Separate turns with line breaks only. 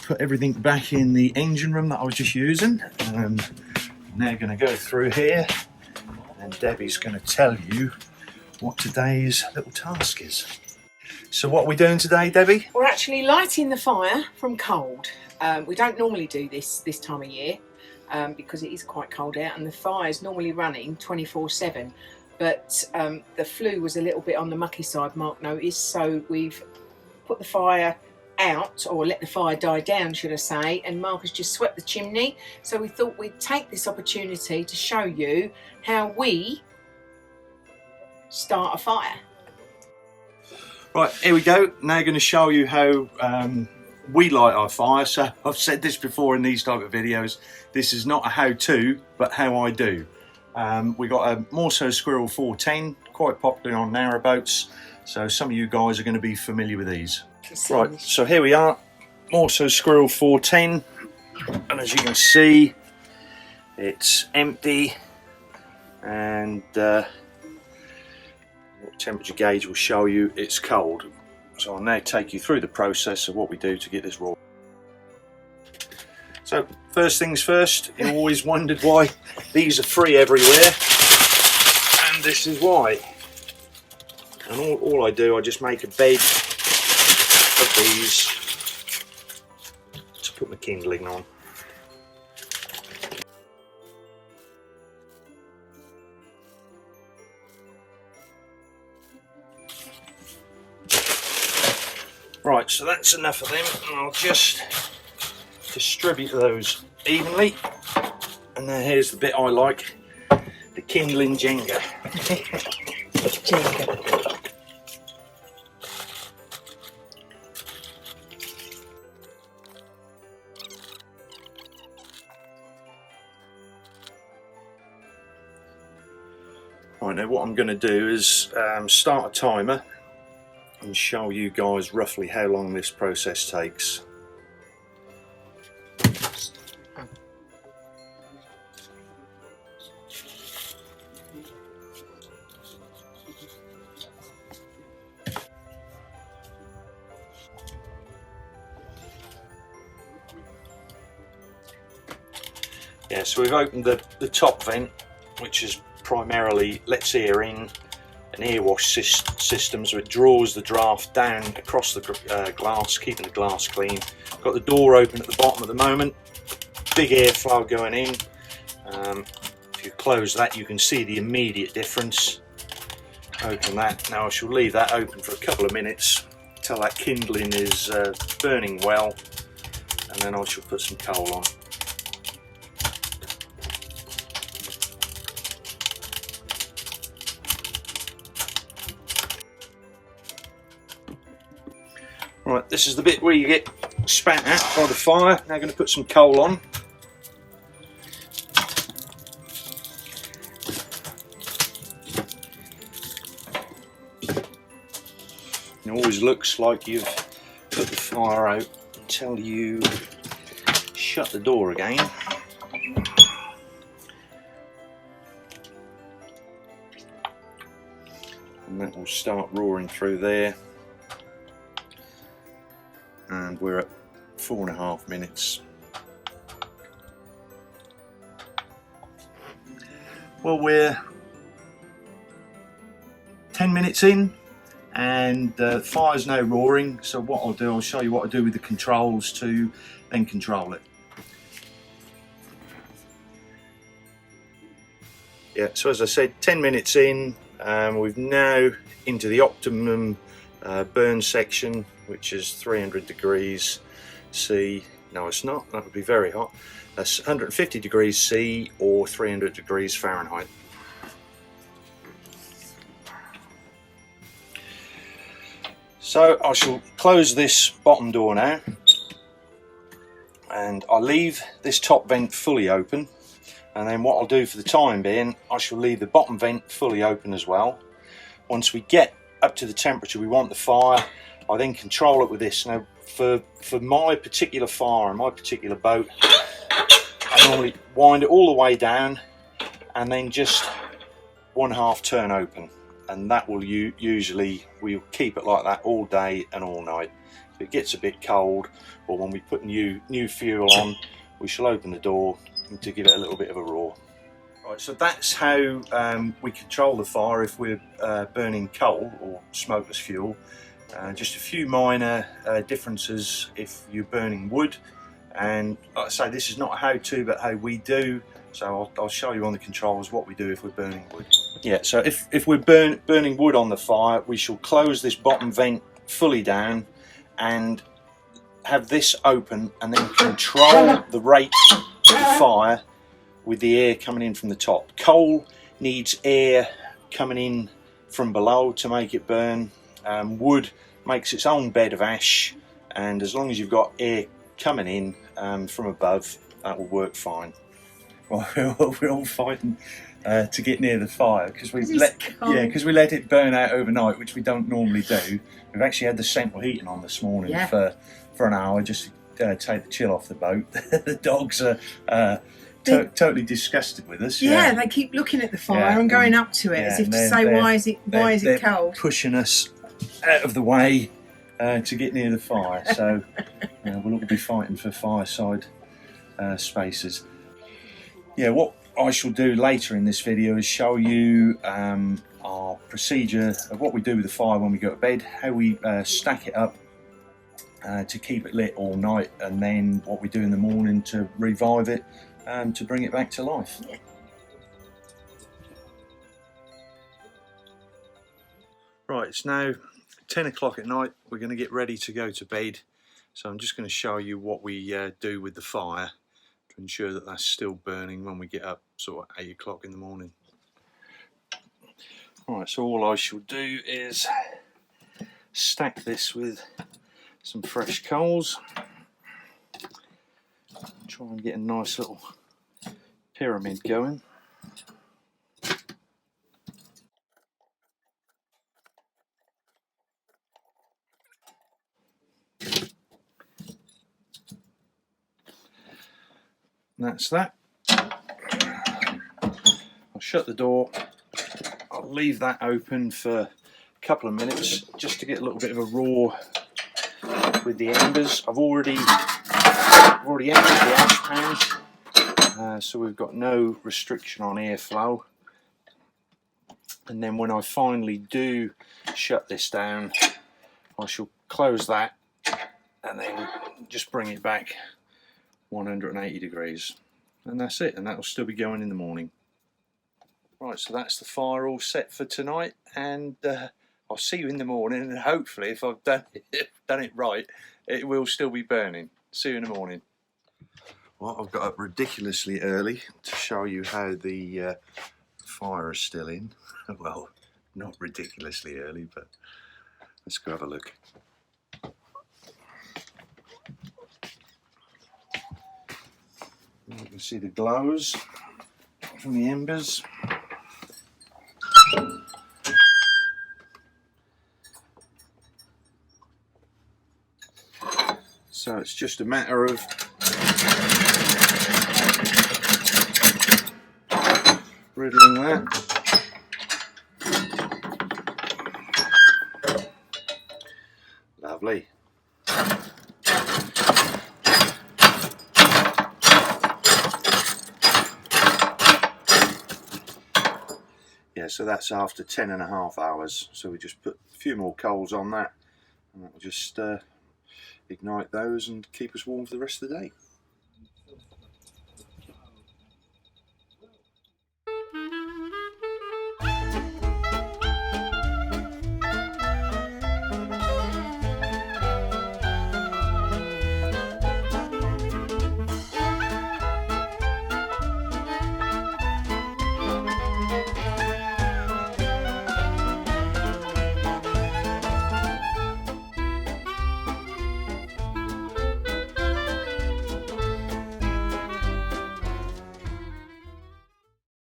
put everything back in the engine room that I was just using. Now going to go through here and Debbie's going to tell you what today's little task is. So what are we doing today, Debbie?
We're actually lighting the fire from cold. We don't normally do this time of year because it is quite cold out and the fire is normally running 24/7. But the flue was a little bit on the mucky side, Mark noticed, so we've put the fire out, or let the fire die down should I say, and Mark has just swept the chimney. So we thought we'd take this opportunity to show you how we start a fire.
Right, here we go. Now going to show you how we light our fire. So I've said this before in these type of videos, this is not a how-to, but how I do. We got a Morso Squirrel 410, quite popular on narrowboats, so some of you guys are going to be familiar with these. Right, so here we are, Morso Squirrel 410, and as you can see, it's empty, and temperature gauge will show you it's cold. So I'll now take you through the process of what we do to get this raw. So first things first, you always wondered why these are free everywhere, and this is why. And all I do, I just make a bed of these to put my kindling on. Right, so that's enough of them, and I'll just distribute those evenly. And now here's the bit I like, the kindling Jenga. Right, now what I'm going to do is start a timer and show you guys roughly how long this process takes. Yeah, so we've opened the top vent, which is primarily lets air in, an air wash system, so it draws the draft down across the glass, keeping the glass clean. Got the door open at the bottom at the moment, big airflow going in. If you close that, you can see the immediate difference. Open that. Now I shall leave that open for a couple of minutes till that kindling is burning well, and then I shall put some coal on. Right, this is the bit where you get spat at by the fire. Now I'm going to put some coal on. It always looks like you've put the fire out until you shut the door again. And that will start roaring through there. And we're at 4.5 minutes. Well, we're 10 minutes in and the fire's now roaring, so what I'll do, I'll show you what I do with the controls to then control it. Yeah, so as I said, 10 minutes in, we've now into the optimum burn section, which is 300 degrees C. No, it's not, that would be very hot. That's 150 degrees C or 300 degrees Fahrenheit. So I shall close this bottom door now, and I'll leave this top vent fully open, and then what I'll do for the time being, I shall leave the bottom vent fully open as well. Once we get up to the temperature we want the fire, I then control it with this. Now for my particular fire and my particular boat, I normally wind it all the way down and then just 1/2 turn open, and that will usually, we'll keep it like that all day and all night. If it gets a bit cold, or when we put new fuel on, we shall open the door to give it a little bit of a roar. Right, so that's how we control the fire if we're burning coal or smokeless fuel. Just a few minor differences if you're burning wood, and like I say, this is not a how-to but how we do, so I'll show you on the controls what we do if we're burning wood. Yeah, so if we're burning wood on the fire, we shall close this bottom vent fully down and have this open, and then control the rate of the fire with the air coming in from the top. Coal needs air coming in from below to make it burn. Wood makes its own bed of ash, and as long as you've got air coming in from above, that will work fine. Well, we're all fighting to get near the fire because we let it burn out overnight, which we don't normally do. We've actually had the central heating on this morning for an hour just to take the chill off the boat. The dogs are totally disgusted with us.
Yeah, they keep looking at the fire and going up to it as if to say, why is it cold?
Pushing us out of the way to get near the fire. So we'll all be fighting for fireside spaces. Yeah, what I shall do later in this video is show you our procedure of what we do with the fire when we go to bed, how we stack it up to keep it lit all night, and then what we do in the morning to revive it to bring it back to life. Yeah. Right, it's now 10 o'clock at night. We're going to get ready to go to bed, so I'm just going to show you what we do with the fire to ensure that that's still burning when we get up sort of 8 o'clock in the morning. Right, so all I shall do is stack this with some fresh coals, try and get a nice little pyramid going. And that's that. I'll shut the door. I'll leave that open for a couple of minutes just to get a little bit of a roar with the embers. I've already emptied the ash pan, so we've got no restriction on airflow. And then when I finally do shut this down, I shall close that and then just bring it back 180 degrees, and that's it, and that will still be going in the morning. Right, so that's the fire all set for tonight, and I'll see you in the morning, and hopefully if I've done it right, it will still be burning. See you in the morning. Well, I've got up ridiculously early to show you how the fire is still in. Well, not ridiculously early, but let's go have a look. You can see the glows from the embers. So it's just a matter of riddling that. Lovely. Yeah, so that's after 10.5 hours. So we just put a few more coals on that, and that will just ignite those and keep us warm for the rest of the day.